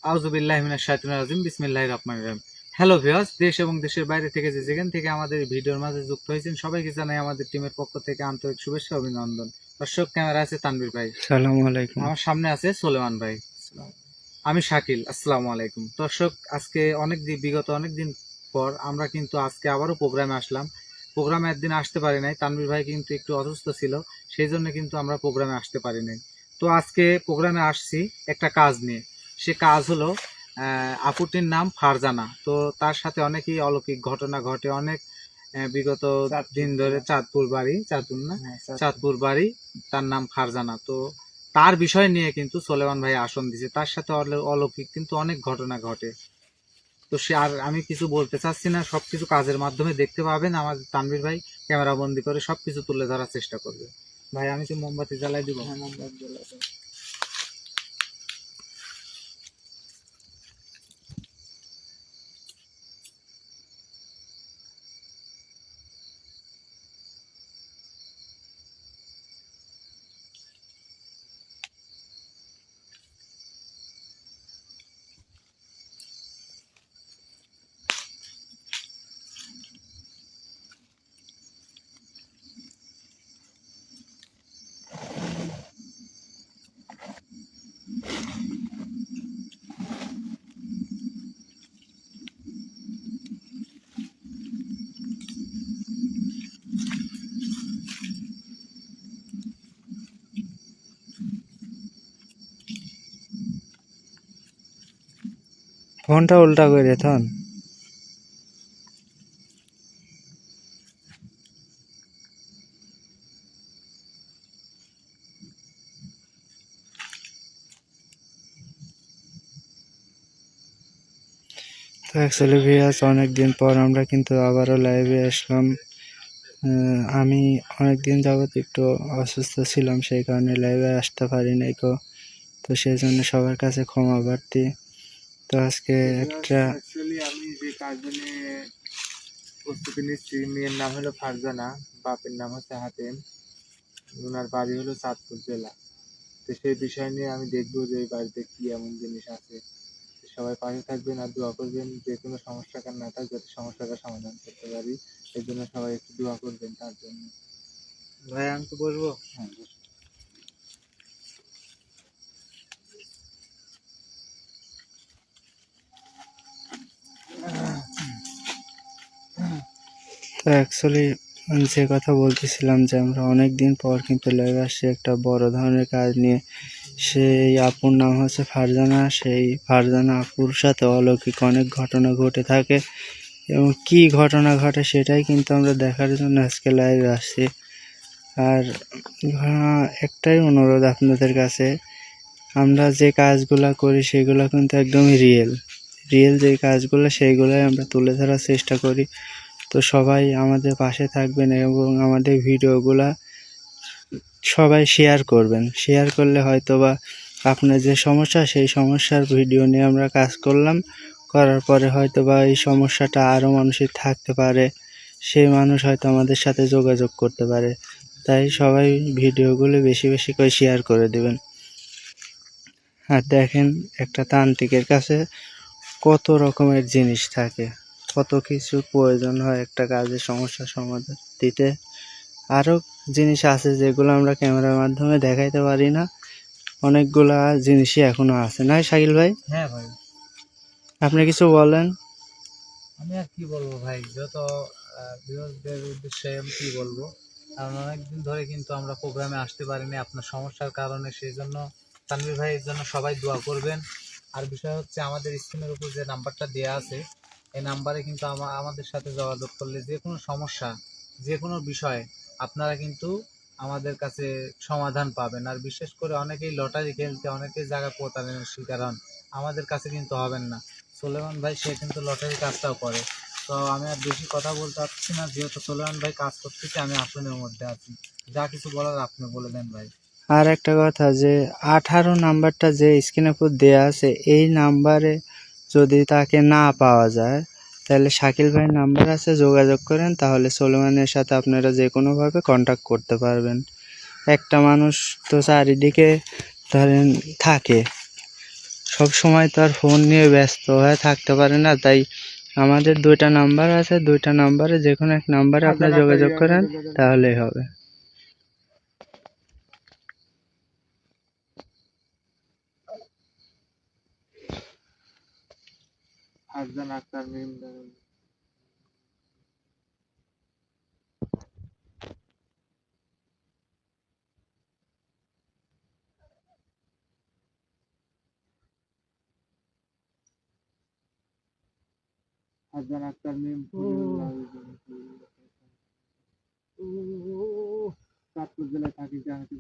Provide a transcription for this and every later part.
আউযুবিল্লাহি মিনাশ শাইতানির রাজিম বিসমিল্লাহির রহমানির রহিম। হ্যালো ভিউয়ার্স, দেশ এবং দেশের বাইরে থেকে যেখান থেকে আমাদের এই ভিডিওর মাঝে যুক্ত হয়েছেন সবাইকে জানাই আমাদের টিমের পক্ষ থেকে আন্তরিক শুভেচ্ছা ও অভিনন্দন। দর্শক, ক্যামেরা আছে তানভীর ভাই, সালামু আলাইকুম। আমার সামনে আছে সোলেমান ভাই, আমি শাকিল। আসসালামু আলাইকুম। দর্শক, আজকে বিগত অনেকদিন পর আমরা কিন্তু আজকে আবারও প্রোগ্রামে আসলাম। প্রোগ্রামে একদিন আসতে পারি নাই, তানভীর ভাই কিন্তু একটু অসুস্থ ছিল, সেই জন্য কিন্তু আমরা প্রোগ্রামে আসতে পারি নাই। তো আজকে প্রোগ্রামে আসছি একটা কাজ নিয়ে। সে কাজ হলো আপুটির নাম ফারজানা। তো তার সাথে অনেকই অলৌকিক ঘটনা ঘটে, অনেক বিগত দিন ধরে চাঁদপুর বাড়ি, চাঁদপুর বাড়ি, তার নাম ফারজানা। তো তার বিষয় নিয়ে কিন্তু সোলেমান ভাই আসন দিছে, তার সাথে অলৌকিক কিন্তু অনেক ঘটনা ঘটে। তো সে আর আমি কিছু বলতে চাচ্ছি না, সবকিছু কাজের মাধ্যমে দেখতে পাবেন। আমাদের তানভীর ভাই ক্যামেরা বন্দি করে সবকিছু তুলে ধরার চেষ্টা করবে। ভাই, আমি কি মোমবাতি জ্বালাই দিব? মোমবাতি জ্বালাই। ফোনটা উল্টা করে থন। তো অ্যাকচুয়ালি ভিউয়ার্স, অনেকদিন পর আমরা কিন্তু আবারও লাইভে আসলাম। আমি অনেকদিন যাবত একটু অসুস্থ ছিলাম, সেই কারণে লাইভে আসতে পারি নাই গো। তো সেই জন্য সবার কাছে ক্ষমা প্রার্থী। তো আজকে একটা আমি যে কাজ নিয়ে প্রস্তুতি নিচ্ছি, মেয়ের নাম হলো ফারজানা, বাপের নাম হচ্ছে হাতেম, ওনার বাড়ি হলো চাঁদপুর জেলা। তো সেই বিষয় নিয়ে আমি দেখবো যে এই বাড়িতে কি এমন জিনিস আছে। সবাই পাশে থাকবেন আর দোয়া করবেন, যে কোনো সমস্যা কার না থাক, যাতে সমস্যাটা সমাধান করতে পারি। এর জন্য সবাই একটু দোয়া করবেন তার জন্য। ভাই, আমি তো বলবো। হ্যাঁ, তো অ্যাকচুয়ালি যে কথা বলতেছিলাম, যে আমরা অনেক দিন পর কিন্তু লাইভে আসছি একটা বড় ধরনের কাজ নিয়ে। সেই আপুর নাম হচ্ছে ফারজানা। সেই ফারজানা আপুর সাথে অলৌকিক অনেক ঘটনা ঘটে থাকে, এবং কি ঘটনা ঘটে সেটাই কিন্তু আমরা দেখার জন্য আজকে লাইভে আসছি। আর একটাই অনুরোধ আপনাদের কাছে, আমরা যে কাজগুলা করি সেগুলো কিন্তু একদমই রিয়েল যে কাজগুলো সেইগুলোই আমরা তুলে ধরার চেষ্টা করি। তো সবাই আমাদের পাশে থাকবেন এবং আমাদের ভিডিওগুলা সবাই শেয়ার করবেন। শেয়ার করলে হয়তো বা আপনার যে সমস্যা, সেই সমস্যার ভিডিও নিয়ে আমরা কাজ করলাম, করার পরে হয়তো বা এই সমস্যাটা আরও মানুষের থাকতে পারে, সেই মানুষ হয়তো আমাদের সাথে যোগাযোগ করতে পারে। তাই সবাই ভিডিওগুলো বেশি বেশি করে শেয়ার করে দেবেন। আর দেখেন, একটা তান্ত্রিকের কাছে কত রকমের জিনিস থাকে, কত কিছু প্রয়োজন হয় একটা কাজের সমস্যার সমাধান দিতে। আরও জিনিস আছে যেগুলো আমরা ক্যামেরার মাধ্যমে দেখাইতে পারি না, অনেকগুলা জিনিসই এখনো আছে, না শাকিল ভাই? হ্যাঁ ভাই, আপনি কিছু বলেন। আমি আর কি বলবো ভাই, যত ভিউয়ারদের উদ্দেশ্যে আমি কি বলবো, কারণ অনেকদিন ধরে কিন্তু আমরা প্রোগ্রামে আসতে পারিনি আপনার সমস্যার কারণে। সেই জন্য তানভীর ভাই, এর জন্য সবাই দোয়া করবেন। আর বিষয় হচ্ছে, আমাদের স্ক্রিনের উপর যে নাম্বারটা দেওয়া আছে, এই নাম্বারে কিন্তু আমাদের সাথে যোগাযোগ করলে যে কোনো সমস্যা, যে কোনো বিষয় আপনারা কিন্তু আমাদের কাছে সমাধান পাবেন। আর বিশেষ করে অনেকেই লটারি খেলতে অনেকেই জায়গায় প্রতারণার শিকার হন, আমাদের কাছে কিন্তু হবেন না। সোলেমান ভাই সে কিন্তু লটারি কাজটাও করে। তো আমি আর বেশি কথা বলতে পারছি না, যেহেতু সোলেমান ভাই কাজ করতেছে, আমি আসনের মধ্যে আছি। যা কিছু বলার আপনি বলে দেন ভাই। আর একটা কথা, যে 18 নাম্বারটা যে স্ক্রিনের উপর দেওয়া আছে, এই নাম্বারে যদি তাকে না পাওয়া যায়, তাহলে শাকিল ভাইয়ের নাম্বার আছে, যোগাযোগ করেন, তাহলে সোলেমানের সাথে আপনারা যে কোনোভাবে কন্ট্যাক্ট করতে পারবেন। একটা মানুষ তো চারিদিকে ধরেন থাকে, সব সময় তো আর ফোন নিয়ে ব্যস্ত হয়ে থাকতে পারে না, তাই আমাদের 2টা নাম্বার আছে, 2টা নাম্বারে যে কোনো এক নাম্বারে আপনারা যোগাযোগ করেন তাহলেই হবে। ফারজান আক্তার মিম ফারজান আক্তার মিম চাঁদপুর জেলায় থাকি জানাতে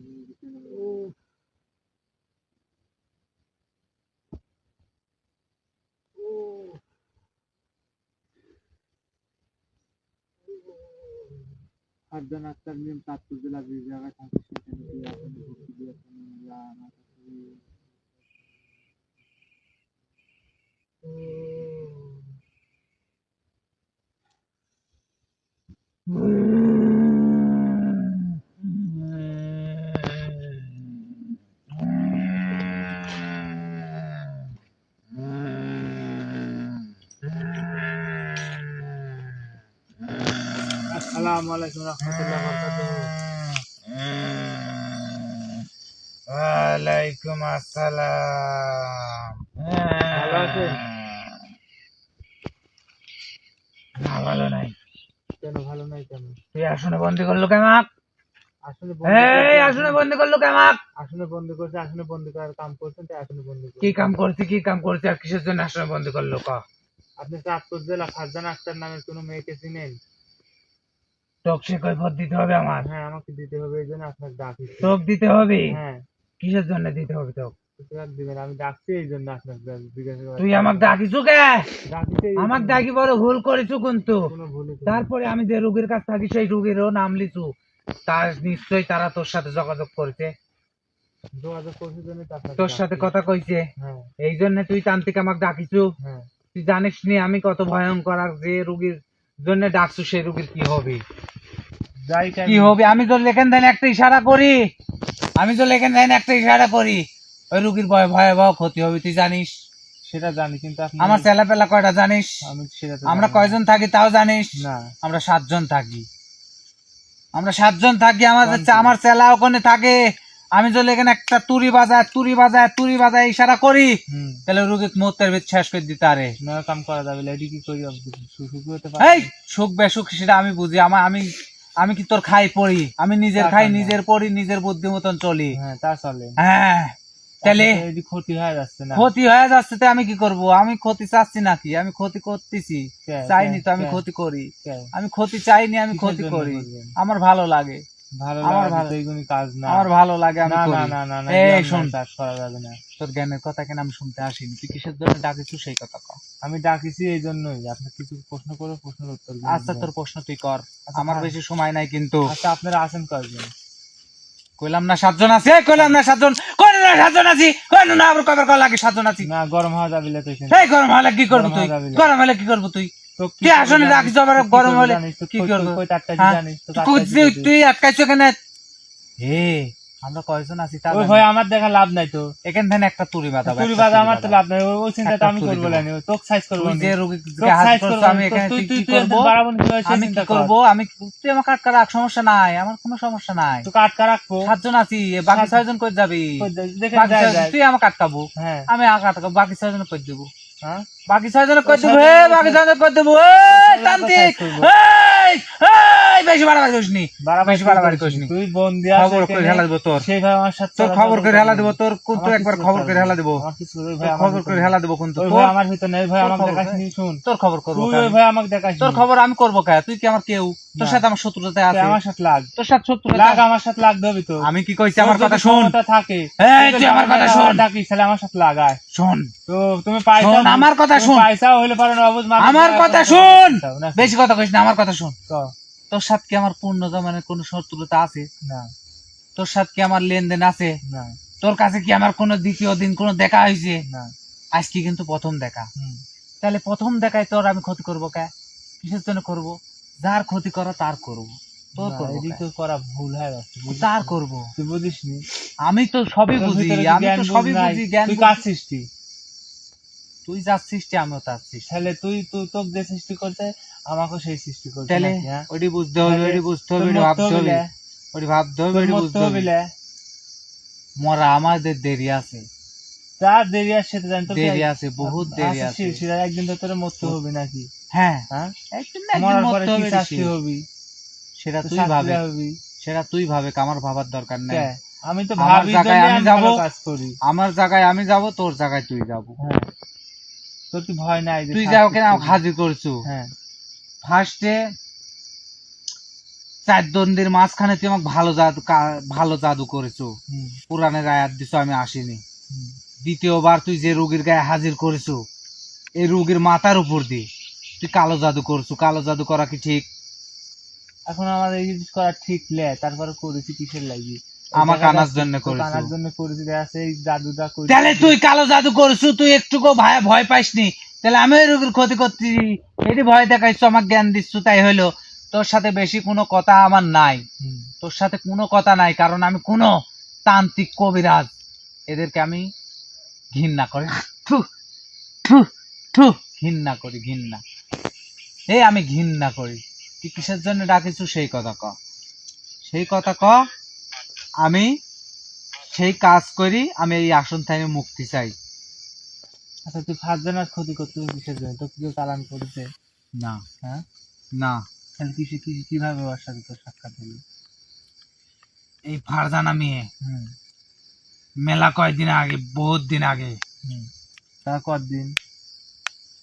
ফারজান আক্তার মিম চাঁদপুর জেলার যে জায়গায় থাকি সেখানে গিয়ে আপনি ভর্তি দিয়েছেন আসসালামু আলাইকুম রাহমাতুল্লাহি ওয়া বারাকাতুহু। ওয়ালাইকুম আসসালাম। ভালো আছেন? না ভালো নাই। কেন ভালো নাই কেন? তুই আসনে বন্দি করলো কেমাক? আসলে এই আসনে বন্দি করলো কেমাক? আসলে বন্ধ করছে, আসলে বন্ধ করার কাম করছেন তাই আসলে বন্ধ করছে। কি কাম করছে আর কিসের জন্য আসনে বন্দি করলো ক? আপনি চাঁদপুর জেলা ফারজান আক্তার নামের কোনো মেয়েকে চিনেন? তোকে সে কৈফত দিতে হবে আমার? হ্যাঁ আমাকে দিতে হবে, এই জন্য আপনাকে ডাকি। তোকে দিতে হবে? হ্যাঁ কিসের জন্য দিতে হবে তোকে? দিবেন, আমি ডাকছি এই জন্য আপনাকে জিজ্ঞাসা করা। তুই আমাকে ডাকিছু কে? ডাকছি আমাকে ডাকি বড় ভুল করেছু কিন্তু। কোনো ভুলই করিনি। তারপরে আমি যে রোগীর কাছ থাকি সেই রোগীরও নাম লিছু, তার নিশ্চয়ই তারা তোর সাথে যোগাযোগ করেছে, যোগাযোগ করছি জন্য তো আপনাকে তোর সাথে ডাকছি। কথা কইছে, হ্যাঁ এই জন্য তুই তান্ত্রিক আমাকে ডাকিছু। হ্যাঁ তুই জানিস নি আমি কত ভয়ঙ্কর, আর যে রোগীর জন্য ডাকছু সেই রোগীর কি হবে, যাই কি হবে। আমি তো লেখেন দেন একটা ইশারা করি, ওই রোগীর ভয়াবহ ক্ষতি হবে, তুই জানিস। সেটা জানি কিন্তু আপনি আমার ছেলেপেলা কয়টা জানিস? আমি সেটা তো আমরা জানি কয়জন থাকি তাও জানিস? না। আমরা 7 জন থাকি। আমার চেলা ওখানে থাকে। আমি যদি এখানে একটা তুরি বাজায় ইশারা করি, তাহলে রোগীর মুহূর্তের ভিতর শেষ করে দিতে পারে। না কাম করা যাবে, এডি কি করি সুখ হতে এই পারে। সুখ বেসুখ সেটা আমি বুঝি। আমি কি তোর খাই পড়ি? আমি নিজের খাই, নিজের পড়ি, নিজের বুদ্ধি মতন চলি। হ্যাঁ তা চলে। হ্যাঁ তাহলে এডি ক্ষতি হয়ে যাচ্ছে না। ক্ষতি হয়ে যাচ্ছে তো আমি কি করব? আমি ক্ষতি চাচ্ছি নাকি? আমি ক্ষতি করতেছি? চাইনি তো আমি ক্ষতি করি। আমি ক্ষতি চাইনি, আমি ক্ষতি করি। আমার ভালো লাগে, আমার ভালো লাগে, আমি করি। এই শোন, তোর জ্ঞানের কথা কেন আমি শুনতে আসিনি, তুই কিসের জন্য ডাকিছু সেই কথা কর। আমি ডাকিছি এই জন্যই, আপনি কিছু প্রশ্ন করে প্রশ্নের উত্তর দিন। আচ্ছা তোর প্রশ্ন তুই কর, আমার বেশি সময় নাই কিন্তু। আচ্ছা আপনারা আছেন কয়জন? কইলাম না 7 জন আছি, কইলাম না 7 জন, কইলাম না 7 জন আছি, কইলাম না আবার কয়বার কল লাগে 7 জন আছি। না গরম হওয়া যাবে না তো এখানে। এই গরম হলে কি করব তুই? গরম হলে কি করব তুই? তুই আসলে রাখিস আবার গরম হলে কি করব? তুই আটকাইছো কেন? হে আমরা কয়জন আছি তা ওই ভাই আমার দেখা লাভ নাই তো। এখান থেকে একটা তুরি বাঁধা, তুরি বাজা আমার তো লাভ নাই, ওই চিন্তা তো আমি করব না, তোক সাইজ করব তুই না। যে রোগীকে হাত করছ আমি এখানে তুই কি করব? আমি কি করব? আমি তুই আমাকে আটকা রাখ, সমস্যা নাই, আমার কোনো সমস্যা নাই। তোকে আটকা রাখবো। 7 জন আছি, বাকি 6 জন কই যাবি? তুই আমাকে আটকাবো, হ্যাঁ আমি আটকাবো, বাকি 6 জন কই দেবো? হ্যাঁ বাকি 6 জন কই দেবো? হে বাকি 6 জন কই দেবো? এই তান্ত্রিক, এই এই বেশি বাড়াবাড়ি করিসনি, বেশি বাড়াবাড়ি করিসনি। তুই বন্দি খবর করে হেলা দেবো তোর, সেই ভাই আমার সাথে তোর খবর করে হেলা দেবো, তোর কিন্তু একবার খবর করে হেলা দেবো, আমার কিছু ওই ভাই খবর করে হেলা দেবো কিন্তু। ওই ভাই আমার ভিতর নেই ভাই, আমাকে দেখাসনি। শুন তোর খবর করবো তুই ওই ভাই আমাকে দেখাসনি। তোর খবর আমি করবো কে? তুই কি আমার কেউ? তোর সাথে আমার শত্রুতা আছে? আমার সাথে লাগ, তোর সাথে শত্রুতা লাগ, আমার সাথে লাগ দেবি তো। আমি কি কইছি? আমার কথা শুন। থাকে এই তুই আমার কথা শুন, ডাকিস তাহলে আমার সাথে লাগায়। শোন তো তুমি পয়সা, আমার কথা শুন, পয়সা হইলে পারো না অবুঝ। আমার কথা শুন, বেশি কথা কইস না, আমার কথা শুন। তোর সাথে কি আমার পূর্ণ জমানের কোনো শত্রুতা আছে? না। তোর সাথে কি আমার লেনদেন আছে? না। তোর কাছে কি আমার কোনো দ্বিতীয় দিন কোনো দেখা হয়েছে? না। আজকে কিন্তু প্রথম দেখা। তাহলে প্রথম দেখায় তোর আমি ক্ষতি করবো কে? কিসের জন্য করবো? যার ক্ষতি করা তার করবো, তোর করবো এদিকে করা ভুল হয়ে যাচ্ছে, তার করবো। তুই বুঝিস নি? আমি তো সবই বুঝি, আমি তো সবই বুঝি, জ্ঞান তুই কাজ সৃষ্টি তুই যার সৃষ্টি আমিও তার সৃষ্টি। তাহলে তুই তুই তোকে যে সৃষ্টি করছে আমাকে সেই সৃষ্টি করছে তাহলে নাকি, হ্যাঁ? ওটি বুঝতে হবে, তাহলে ওটি বুঝতে হবে, তোর ওটি মরতে ভাবতে হবে, হবে, ওটি ভাবতে হবে, তোর ওটি মরতে বুঝতে হবে হবে। লে। মরা আমাদের দেরি আছে, তার দেরি আছে সেটা জানি, তোর কি দেরি আছে, বহুত দেরি আছে, আছে। সেটা একদিন তো তোর মরতে হবে নাকি, হ্যাঁ, হ্যাঁ? একদিন না একদিন মরার পরে মরতে কি হবে শাস্তি ঋষি। হবি? সেটা তো তুই শাস্তি ভাবে, হবি। সেটা তুই ভাবে, আমার ভাবার দরকার নেই। কে? আমি তো আমার ভাবি জায়গায় জন্যই আমি আমি যাবো, ভালো কাজ করি। আমার জায়গায় আমি যাব, তোর জায়গায় তুই যাব। হ্যাঁ, তোর কি ভয় নাই যে তুই শাস্তি যাও কেন করবি? হাজির করছু, হ্যাঁ, ফার্স্টে 4 দন্দির মাঝখানে তুই আমাকে ভালো জাদু করেছো, হুম, পুরাণের আয়াত দিছো, আমি আসিনি। হুম। দ্বিতীয়বার তুই যে রোগীর গায়ে হাজির করেছো, এই রোগীর মাথার উপর দিয়ে তুই কালো জাদু করছো। কালো জাদু করা কি ঠিক? এখন আমার এই জিনিস করা ঠিক লে, তারপরে করেছি কিসের লাগি? আমাকে আনার জন্য করেছো। আনার জন্য করেছি, দেখা যাচ্ছে এই জাদুটা করি। তাহলে তুই কালো জাদু করছো, তুই একটুকু ভয় পাইসনি, তাহলে আমি ওই রোগীর ক্ষতি করছি, এটি ভয় দেখাইছো, আমার জ্ঞান দিচ্ছ, তাই হলো। তোর সাথে বেশি কোনো কথা আমার নাই, তোর সাথে কোনো কথা নাই, কারণ আমি কোনো তান্ত্রিক কবিরাজ এদেরকে আমি ঘৃণা করি। থু, থু, থু, ঘৃণা করি, ঘৃণা। এই আমি ঘৃণা করি। তুই কিসের জন্য ডাকিছু সেই কথা ক, সেই কথা ক। আমি সেই কাজ করি, আমি এই আসন থেকে মুক্তি চাই। আচ্ছা, তুই ফারজানার ক্ষতি করতে কিসের জন্য? তো কেউ চালান করেছে? না, হ্যাঁ, না, তাহলে কিভাবে ওর সাথে তোর সাক্ষাৎ হলো? এই ফারজানা মেয়ে হুম, মেলা কয়েকদিন আগে, বহুত দিন আগে, হুম। তা কতদিন?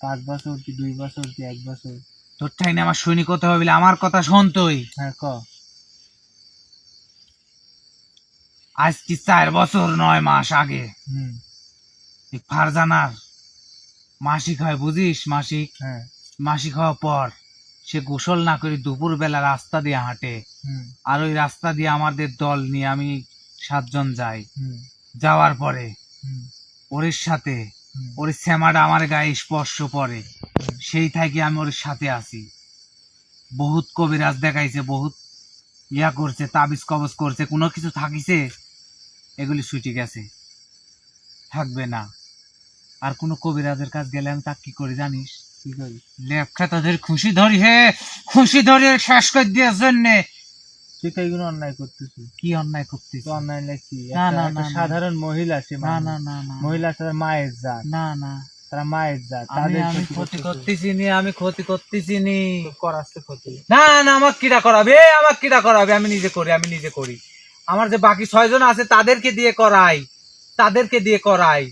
5 বছর কি 2 বছর কি 1 বছর? তোর ঠাই না আমার সৈনিক হতে হবে, আমার কথা শোন তুই। হ্যাঁ, ক। আজ কি 4 বছর 9 মাস আগে হুম, এই ফারজানার মাসিক হয়, বুঝিস? মাসিক, হ্যাঁ, মাসিক হওয়ার পর সে গোসল না করে দুপুর বেলা রাস্তা দিয়ে হাঁটে, হুম, আর ওই রাস্তা দিয়ে আমাদের দল নিয়ে আমি 7 জন যাই। হুম, যাওয়ার পরে হুম, ওর সাথে হুম, ওর শ্যামাটা আমার গায়ে স্পর্শ পড়ে, হুম। সেই থেকে আমি ওর সাথে আছি। বহুত কবিরাজ দেখাইছে, বহুত ইয়া করছে, তাবিজ কবজ করছে, কোনো কিছু থাকিছে, এগুলি ছুটি গেছে, থাকবে না। আর কোনো কবিরাজের কাজ গেলে আমি তাকে কি করি জানিস? কি করি? লেখা তাদের খুশি ধরি, হে খুশি ধরি শেষ করে দেওয়ার জন্যে। তুই তো এগুলো অন্যায় করতেছিস। কি অন্যায় করতেছি? তো অন্যায় নাকি? না, না, একটা না, না। সাধারণ মহিলা, সে না, মানুষ। না, না, না, মহিলা তারা মায়ের জাত, না, না, তারা মায়ের জাত, আমি তাদের আমি ক্ষতি করতেছিস। করতেছি নি, আমি ক্ষতি করতেছি নি। তো করাচ্ছে ক্ষতি। না, না, আমার কিরা করাবে, আমার কিরা করাবে, আমি নিজে করি, আমি নিজে করি। আমার যে বাকি 6 জন আছে তাদেরকে দিয়ে করাই, তাদেরকে দিয়ে করাই,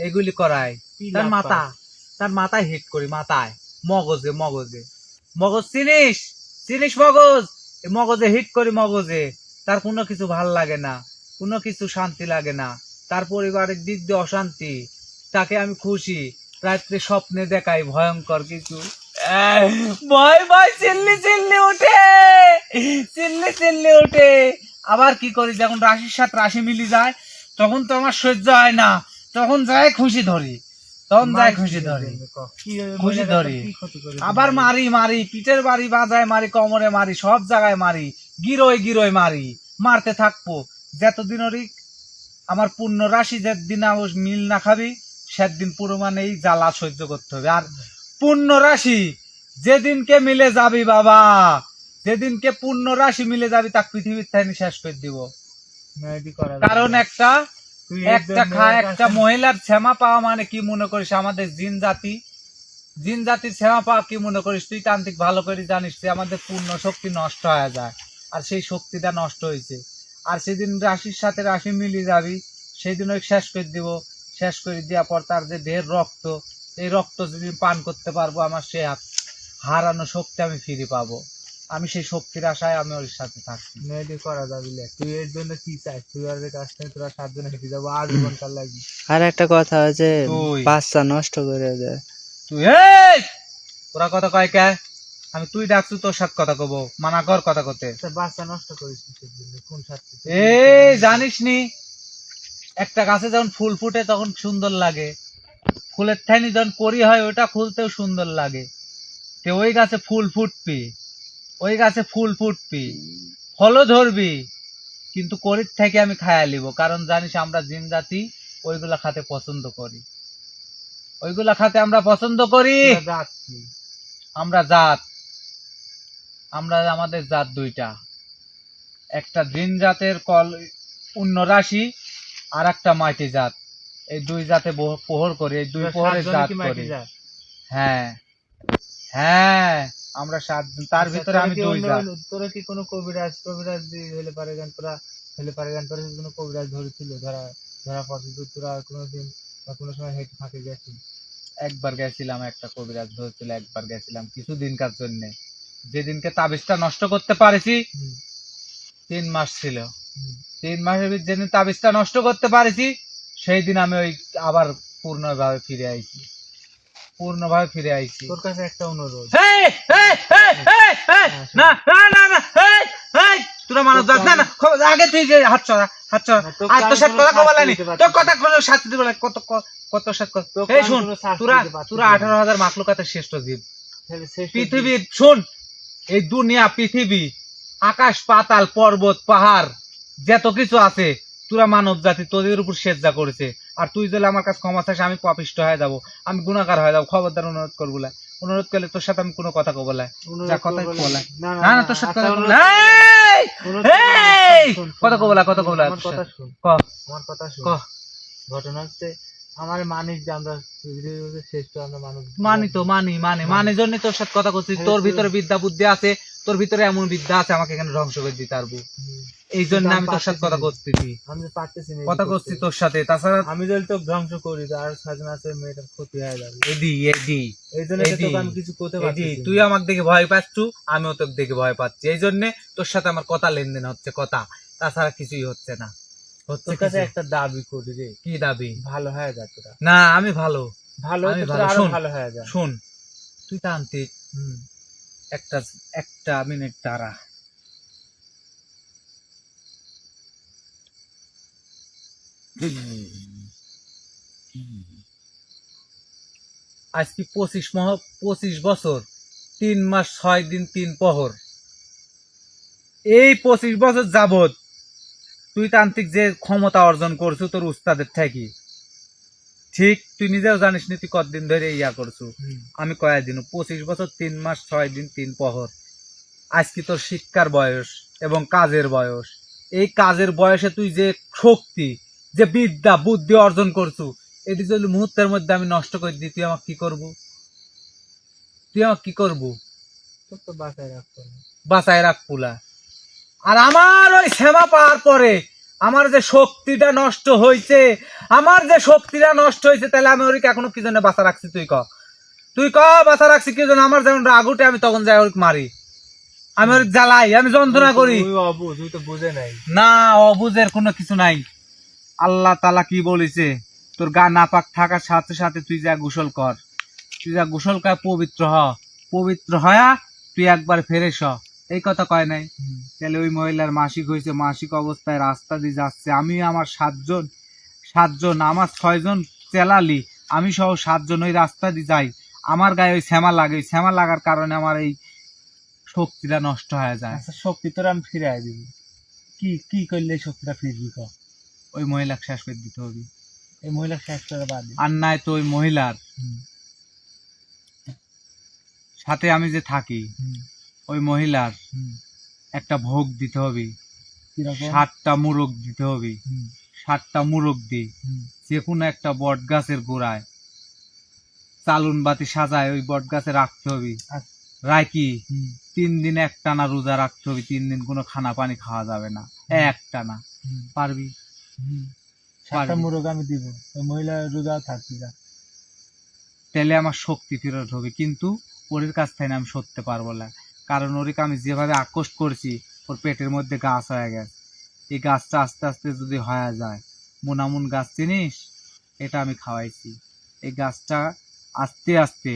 এগুলি করাই। কি তার লাভ মাথা, পাস? তার মাথায় হিট করি, মাথায়, মগজে, মগজে, মগজ চিনিস, চিনিস মগজ, এই মগজে হিট করি, মগজে। তার কোনো কিছু ভাল লাগে না, কোনো কিছু শান্তি লাগে না, তার পরিবারের দিক দিয়ে অশান্তি, তাকে আমি খুশি, রাত্রে স্বপ্নে দেখাই ভয়ঙ্কর কিছু, ভয় ভয় চিল্লি চিল্লি উঠে, চিল্লি চিল্লি উঠে। আবার কি করি, যখন রাশির সাথে রাশি মিলি যায়, তখন তো আমার সহ্য হয় না, তখন যায় খুশি ধরি, তখন যায় খুশি ধরি, খুশি ধরি। আবার মারি মারি, পিঠের বাড়ি বাজায় মারি, কোমরে মারি, সব জায়গায় মারি, গিরোয় গিরোয় মারি, মারতে থাকবো যতদিন ওরই আমার পূর্ণ রাশি যেদিন মিল না খাবি, সেদিন পুরো মানে এই জ্বালা সহ্য করতে হবে। আর পূর্ণ রাশি যেদিনকে মিলে যাবি বাবা, যেদিনকে পূর্ণ রাশি মিলে যাবি, তাকে পৃথিবীর থেকে শেষ করে দিব। কারণ একটা একটা মহিলার ক্ষমা পাওয়া মানে কি মনে করিস? আমাদের জিন জাতি, জিন জাতির ক্ষমা পাওয়া কি মনে করিস? তুই তান্ত্রিক ভালো করে জানিস যে আমাদের পূর্ণ শক্তি নষ্ট হয়ে যায়, আর সেই শক্তিটা নষ্ট হয়েছে। আর সেদিন রাশির সাথে রাশি মিলিয়ে যাবি, সেই দিন ওই শেষ করে দিব। শেষ করে দেওয়ার পর তার যে দেহের রক্ত, এই রক্ত যদি পান করতে পারবো, আমার সে হারানো শক্তি আমি ফিরে পাবো। আমি সেই শক্তির আশায় আমি ওর সাথে থাকছি। মেয়েটি করা যাবি না। তুই এর জন্য কি চাস? তুই আর কাছ থেকে তোরা 7 জন হেঁটে যাবো আজীবন কাল লাগি। আর একটা কথা আছে, তুই বাচ্চা নষ্ট করে দেয়। তুই এই তোরা কথা কয় কে? আমি তুই ডাকছু, তোর সাথে কথা কব, মানা কর কথা কতে। তা বাচ্চা নষ্ট করিস কিসের জন্য? কোন স্বার্থে? এই জানিস নি, একটা গাছে যখন ফুল ফুটে তখন সুন্দর লাগে, ফুলের ঠানি যখন করি হয় ওটা খুলতেও সুন্দর লাগে। তে ওই গাছে ফুল ফুটবি, ওই গাছে ফুল ফুটবি, ফলও ধরবি, কিন্তু করির থেকে আমি খায়া লিব, কারণ জানিস আমরা জিন জাতি ওইগুলা খাতে পছন্দ করি। ওইগুলা খাতে আমরা পছন্দ করি। আমরা আমাদের জাত দুইটা, একটা জিন জাতের অন্য রাশি, আর একটা মাটি জাত। এই দুই জাতে প্রহর করি, এই দুই প্রহরের জাত করি। হ্যাঁ হ্যাঁ, আমরা 7 জন, তার ভিতরে আমি 2 জাত। তোরা কি কোনো কবিরাজ হলে পারে গান তোরা কোনো কবিরাজ ধরেছিল, ধরা পড়ছিল তোরা কোনোদিন বা কোনো সময় হেঁটে ফাঁকে গেছিস? একবার গেছিলাম, একটা কবিরাজ ধরেছিল, একবার গেছিলাম কিছুদিনকার জন্য। যেদিনকে তাবিজটা নষ্ট করতে পারেছি 3 মাস ছিল, 3 মাসের ভিতরে যেদিন তাবিজটা নষ্ট করতে পারেছি সেই দিন আমি ওই আবার পূর্ণভাবে ফিরে আইছি। তোর কাছে একটা অনুরোধ, না না না না, তোরা মানুষ যাস না, আগে তুই যে হাত ছড়া আর তোর সাথে কথা কবালানি, তোর কথা কোনো শাস্তি দিবে না, কত সাথে এই শুন, তোরা 18,000 মাখলুকাতের শ্রেষ্ঠ জীব পৃথিবীর। শুন, এই দুনিয়া, পৃথিবী, আকাশ পাতাল, পর্বত পাহাড়, যত কিছু আছে, তোরা মানব জাতি তোদের উপর সেজদা করেছে। আর তুই যদি আমার কাছে ক্ষমা চাস, আমি পাপিষ্ট হয়ে যাবো, আমি গুনাহগার হয়ে যাবো। খবরদার অনুরোধ করবো না, অনুরোধ করলে তোর সাথে আমি কোনো কথা কব না, যা কথা বলা না না, তোর সাথে কথা কব না, কথা কব না, কথা কব না। আমার কথা শুন। ঘটনা হচ্ছে আমার মানিস যে আমরা শ্রেষ্ঠ, আমরা মানুষ মানি জন্য তোর সাথে কথা করছি। তোর ভিতরে বিদ্যা বুদ্ধি আছে, তোর ভিতরে এমন বিদ্যা আছে আমাকে এখানে ধ্বংস করে দিতে পারবো। এই জন্য আমি তোর সাথে কথা করতেছি, আমি পারতেছি না, কথা করছি তোর সাথে। তাছাড়া আমি যদি তো ধ্বংস করি আর সাজন আছে মেয়েটার ক্ষতি হয়ে যাবে। এই জন্য আমি কিছু করতে পারছি। তুই আমাকে দেখে ভয় পাচ্ছ, আমিও তোকে দেখে ভয় পাচ্ছি। এই জন্য তোর সাথে আমার কথা লেনদেন হচ্ছে, কথা, তাছাড়া কিছুই হচ্ছে না। তোর কাছে একটা দাবি করি রে। কি দাবি? ভালো হয়ে যা তোরা। না, আমি ভালো হলে তোরা আরো ভালো হয়ে যা। শুন, তুই তান্ত্রিক, একটা মিনিট দাঁড়া। আজকে 25 বছর 3 মাস 6 দিন 3 প্রহর, এই 25 বছর যাবত তুই তান্ত্রিক যে ক্ষমতা অর্জন করছো তোর উস্তাদের থেকে, ঠিক তুই নিজেও জানিস না তুই কতদিন ধরে ইয়া করছো। আমি কয়েকদিন, 25 বছর 3 মাস 6 দিন 3 প্রহর। আজকে তোর শিক্ষার বয়স এবং কাজের বয়স, এই কাজের বয়সে তুই যে শক্তি, যে বিদ্যা বুদ্ধি অর্জন করছো, এটি যদি মুহূর্তের মধ্যে আমি নষ্ট করে দিই, তুই আমাকে কি করবো? বাঁচায় রাখ পুলা। আর আমার ওই শ্যামা পাওয়ার পরে আমার যে শক্তিটা নষ্ট হয়েছে, তাহলে আমি ওর এখনো কি জন্য বাঁচা রাখছি? তুই ক বাঁচা রাখছি কি জন্য? আমার যেমন রাগ উঠে আমি তখন যাই ওর মারি, আমি ওর জ্বালাই, আমি যন্ত্রণা করি। না, অবুঝের কোনো কিছু নাই। আল্লাহ তাআলা কি বলেছে, তোর গা নাপাক থাকার সাথে সাথে তুই যা গোসল কর, পবিত্র হয়া তুই একবার ফ্রেশ হ, এই কথা কয় নাই? তাহলে ওই মহিলার মাসিক হয়েছে, মাসিক অবস্থায় রাস্তা দিয়ে যাচ্ছে, আমি আমার 7 জন আমার 6 জন চেলালি, আমি সহ 7 জন ওই রাস্তা দিয়ে যাই, আমার গায়ে ওই শ্যামা লাগে, ওই শ্যামা লাগার কারণে আমার এই শক্তিটা নষ্ট হয়ে যায়। শক্তি তোর আমি ফিরে দিব, কি করলে শক্তিটা ফিরবি? ওই মহিলাকে শেষ করে দিতে হবে, এই মহিলা শেষ করে বাদ। আর নাই তো ওই মহিলার সাথে আমি যে থাকি, ওই মহিলার একটা ভোগ দিতে হবে, 7টা মুরগ দিতে হবে। 7টা মুরগ দিয়ে যে কোনো একটা বট গাছের গোড়ায় চালুন বাতি সাজায় ওই বট গাছে রাখতে হবে, রাখি 3 দিন একটানা রোজা রাখতে হবে, 3 দিন কোনো খানা পানি খাওয়া যাবে না, একটানা। পারবি? 7টা মুরগ আমি দিব, ওই মহিলা রোজা থাকবি না, তাহলে আমার শক্তি ফেরত হবে। কিন্তু ওর কাছ থেকে আমি সরতে পারবো না, কারণ ওরিকে আমি যেভাবে আকর্ষণ করছি, ওর পেটের মধ্যে গাছ হয়ে গেছে। এই গাছটা আস্তে আস্তে যদি হয়ে যায়, মোনামুন গাছ চিনিস, এটা আমি খাওয়াইছি, এই গাছটা আস্তে আস্তে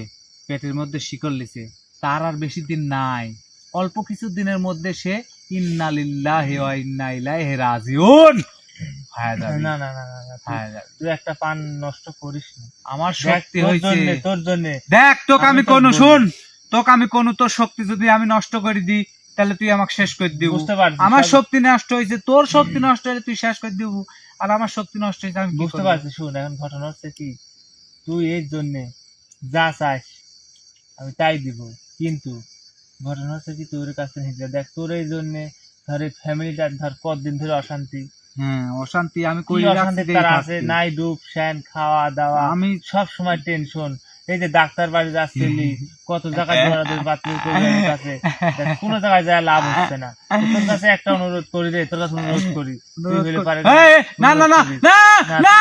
পেটের মধ্যে শিকড় লিছে, তার আর বেশি দিন নাই, অল্প কিছু দিনের মধ্যে সে ইন্না লিল্লাহি ওয়া ইন্না ইলাইহি রাজিউন হয়ে যাবে। না তুই একটা পান নষ্ট করিস না, আমার শক্তি হইছে তোর জন্য। দেখ, তোকে আমি কোন তোর শক্তি যদি আমি নষ্ট করে দিই, তাহলে তুই আমাকে শেষ করে দিবি। আমার শক্তি নষ্ট হয়েছে, তোর শক্তি নষ্ট হলে তুই শেষ করে দিব, আর আমার শক্তি নষ্ট হয়েছে আমি বুঝতে পারছি। শুন, এখন ঘটনা হচ্ছে কি, তুই এর জন্যে যা চাস আমি তাই দিব, কিন্তু ঘটনা হচ্ছে কি তোর কাছে নিতে দেখ, তোর এই জন্যে ধর ফ্যামিলিটা ধর কতদিন ধরে অশান্তি, হ্যাঁ অশান্তি আমি কি করি অশান্তি তার আছে, নাই ডুব শ্যান খাওয়া দাওয়া, আমি সব সময় টেনশন। এই যে ডাক্তার বাড়ি যাচ্ছিলি, কত জায়গায় দৌড়াদৌড়ি পাচ্ছিস কাছে, দেখ কোনো জায়গায় যায় লাভ হচ্ছে না। তো তোর কাছে একটা অনুরোধ করি রে, তোর কাছে অনুরোধ করি, তুই হলে পারে না না না না না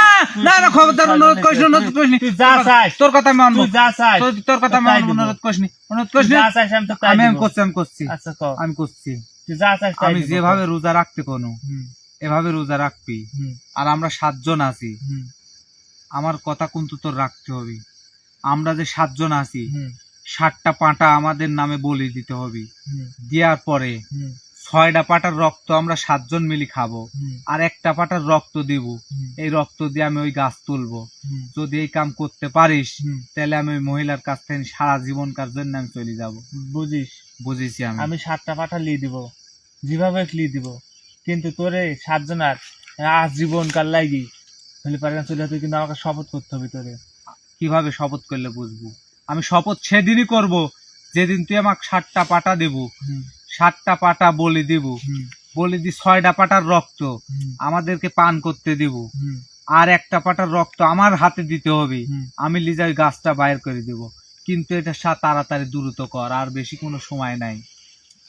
না না খবরদার অনুরোধ করিস না, অনুরোধ করিস না। তুই যা চাস, তোর কথা আমি মানবো, তুই যা চাস তোর কথা আমি তাই মানবো, দিব। অনুরোধ করিস না, অনুরোধ তুই করিস না। যা চাস আমি তো তাই আমি দিব। করছি, আমি করছি, আচ্ছা কর, আমি করছি। তুই যা চাস তাই আমি দিব। যেভাবে রোজা রাখতে কোনো হুম, এভাবে রোজা রাখবি। হুম, আর আমরা 7 জন আছি, হুম, আমার কথা কিন্তু তোর রাখতে হবে। আমরা যে 7 জন আছি, হুম, 7টা পাঁটা আমাদের নামে বলি দিতে হবে। হুম, দেওয়ার পরে হুম, 6টা পাঁটার রক্ত আমরা 7 জন মিলি খাবো, হুম, আর একটা পাঁটার রক্ত দিব। হুম, এই রক্ত দিয়ে আমি ওই গাছ তুলবো। হুম, যদি এই কাম করতে পারিস হুম। তাহলে আমি ওই মহিলার কাছ থেকে সারা জীবনকার জন্য আমি চলে যাব। বুঝিস, বুঝেছি আমি। আমি 7টা পাঠা লিয়ে দিব, যেভাবে লিয়ে দিব, কিন্তু তোরে 7 জনার আজীবন কাল লাগি হলে পারে না চলে যেতে, কিন্তু আমাকে শপথ করতে হবে তোরে। কিভাবে শপথ করলে বুঝবো? আমি শপথ সেদিনই করব যেদিন তুই আমাকে 7টা পাটা দেবো, হুম, 7টা পাটা বলি দিব, হুম, বলি দি 6টা পাটার রক্ত হুম, আমাদেরকে পান করতে দিব, হুম, আর একটা পাটার রক্ত আমার হাতে দিতে হবে। হুম। আমি লিজা ওই গাছটা বাইর করে দেব। কিন্তু এটা তাড়াতাড়ি দ্রুত কর, আর বেশি কোনো সময় নাই,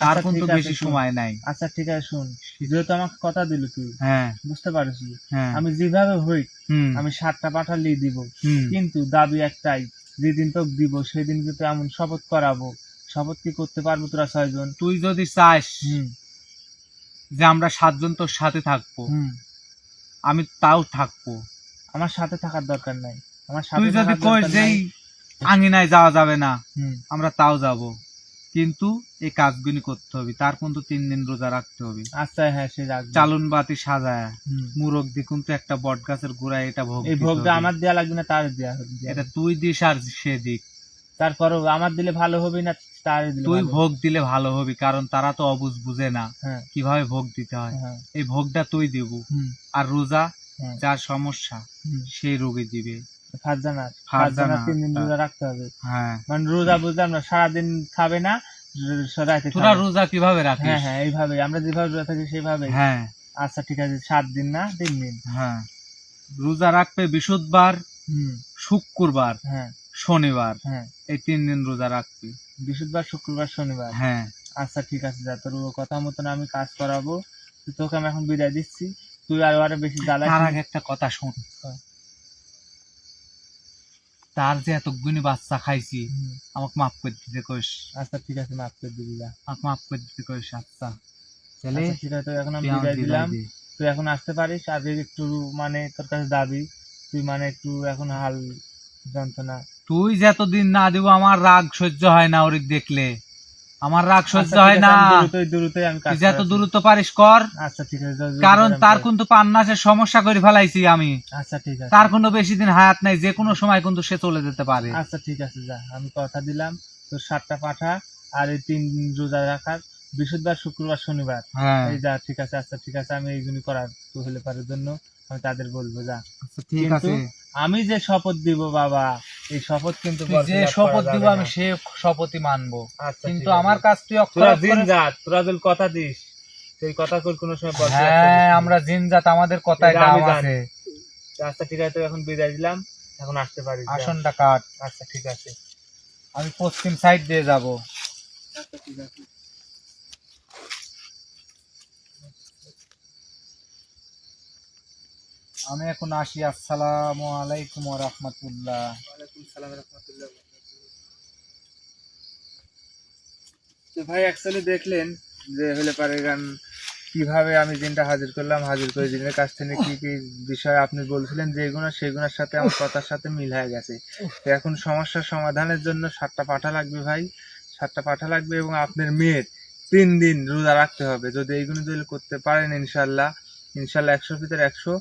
তার আচ্ছা, কিন্তু ঠিক আছে, বেশি শোন। সময় নাই। আচ্ছা ঠিক আছে শোন, যেহেতু আমাকে কথা দিল তুই, হ্যাঁ বুঝতে পারিস, হ্যাঁ আমি যেভাবে হই হুম আমি 7টা পাঠা লিয়ে দিব, হুম কিন্তু দাবি একটাই, যেদিন তোকে দিব সেদিন কিন্তু এমন শপথ করাবো, শপথ কি করতে পারবো তোরা 6 জন? তুই যদি চাস হুম, যে আমরা 7 জন তোর সাথে থাকবো, হুম। আমি তাও থাকবো। আমার সাথে থাকার দরকার নাই, আমার সাথে তুই যদি থাকার কইস দরকার যে নাই। আঙিনায় যাওয়া যাবে না, হুম, আমরা তাও যাব, কিন্তু এই কাজগুলি করতে হবে। তার কিন্তু 3 দিন রোজা রাখতে হবে। আচ্ছা হ্যাঁ সে রাখবে। চালন বাতি সাজায় হুম। মুরগ দি কিন্তু একটা বট গাছের গোড়ায় এটা ভোগ এই দিতে ভোগটা হবে। আমার দেয়া লাগবে না, তার দেয়া হবে। এটা তুই দিস আর সে দিক। তারপরও আমার দিলে ভালো হবে না, তার দিলে তুই ভালো হবে? ভোগ দিলে ভালো হবে, কারণ তারা তো অবুঝ বুঝে না হ্যাঁ, কিভাবে ভোগ দিতে হয়। হ্যাঁ, এই ভোগটা তুই দিব। হুম, আর রোজা হ্যাঁ, যার সমস্যা হুম। সেই রোগী দিবে। ফারজানা ফারজানা 3 দিন টা। রোজা রাখতে হবে। হ্যাঁ মানে রোজা বুঝলাম না, সারাদিন খাবে না, রাতে তোরা খাবে। রোজা কিভাবে হ্যাঁ রাখিস? হ্যাঁ এইভাবে আমরা যেভাবে রোজা থাকি সেভাবে। হ্যাঁ আচ্ছা ঠিক আছে, 7 দিন না 3 দিন। হ্যাঁ রোজা রাখবে বৃহস্পতিবার, হুম, শুক্রবার, হ্যাঁ, শনিবার, হ্যাঁ। এই 3 দিন রোজা রাখবি। বৃহস্পতিবার শুক্রবার শনিবার। হ্যাঁ আচ্ছা ঠিক আছে, যা তোর কথা মতন আমি কাজ করাবো। তো তোকে আমি এখন বিদায় দিচ্ছি, তুই আরো বেশি জ্বালাস তার না। আগে একটা কথা শোন, হ্যাঁ। তার যে এতগুনি বাচ্চা খাইছি হুম, আমাকে মাফ করে দিতে কইস। আচ্ছা ঠিক আছে, মাফ করে দিবি যা। আমাকে মাফ করে দিতে কইস। আচ্ছা তাহলে আচ্ছা ঠিক আছে, এখন আমি তুই আমাকে বিদায় দিলাম। দে। তুই এখন আসতে পারিস, আর যদি একটু মানে তোর কাছে দাবি, তুই মানে একটু এখন হাল যন্ত্রণা। তুই যতদিন না দিব আমার রাগ সহ্য হয় না, ওরে দেখলে আমার রাগ সহ্য আচ্ছা, ঠিক হয় আছে, না। আমি দ্রুতই আমি কাজ তুই যত করাচ্ছি। দ্রুত পারিস কর, আচ্ছা ঠিক আছে, কারণ আমি তার পারি। কিন্তু পান্নাসের সমস্যা করে ফেলাইছি আমি। আচ্ছা ঠিক আছে, তার কোনো বেশি দিন হায়াত নাই, যে কোনো সময় কিন্তু সে চলে যেতে পারে। আচ্ছা ঠিক আছে, যা আমি কথা দিলাম, তোর 7টা পাঠা আর এই 3 দিন রোজা রাখার, বৃহস্পতিবার শুক্রবার শনিবার। হ্যাঁ এই যা ঠিক আছে, আচ্ছা ঠিক আছে, আমি এইগুলি করার তো হলে পারার জন্য আমি তাদের বলবো যা। আচ্ছা, ঠিক কিন্তু আছে। আমি যে শপথ দিব বাবা, এই শপথ কিন্তু তুই যে শপথ দিব আমি সে শপথই মানবো, কিন্তু আমার কাজ তুই তোরা অক্ষরে দিন অক্ষরে- যা, তোরা যদি কথা দিস সেই কথা কই কোনো সময় বলতে হ্যাঁ আমরা জিনজাত, আমাদের কথায় এটা দাম আমি জানি। আছে। আচ্ছা ঠিক আছে, এখন বিদায় দিলাম, এখন আসতে পারিস যা। আসনটা কাট, আচ্ছা ঠিক আছে, আমি পশ্চিম সাইড দিয়ে যাব। আচ্ছা ঠিক আছে। আমি এখন আসি। আসসালামু আলাইকুম ওয়া রাহমাতুল্লাহ। ওয়ালাইকুম সালাম রাহমাতুল্লাহ। তো ভাই অ্যাকচুয়ালি দেখলেন যে হলে পারে গান কিভাবে আমি জিনটা হাজির করলাম, হাজির করে জিনের কাছ থেকে কি কি বিষয় আপনি বলছিলেন যেগুলো সেগুলোর সাথে আমার কথার সাথে মিল হয়ে গেছে। তো এখন সমস্যার সমাধানের জন্য 7টা পাঠা লাগবে ভাই, 7টা পাঠা লাগবে, এবং আপনার মেয়ের 3 দিন রোজা রাখতে হবে। যদি এইগুলো যদি করতে পারেন ইনশাল্লাহ 100 ভিতরে 100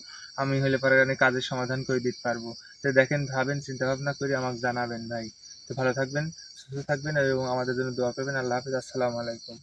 আমি হলে পারে গানে কাজের সমাধান করে দিতে পারবো। তো দেখেন, ভাবেন, চিন্তা ভাবনা করে আমাকে জানাবেন ভাই। তো ভালো থাকবেন, সুস্থ থাকবেন এবং আমাদের জন্য দোয়া করবেন। আল্লাহ হাফেজ, আসসালামু আলাইকুম।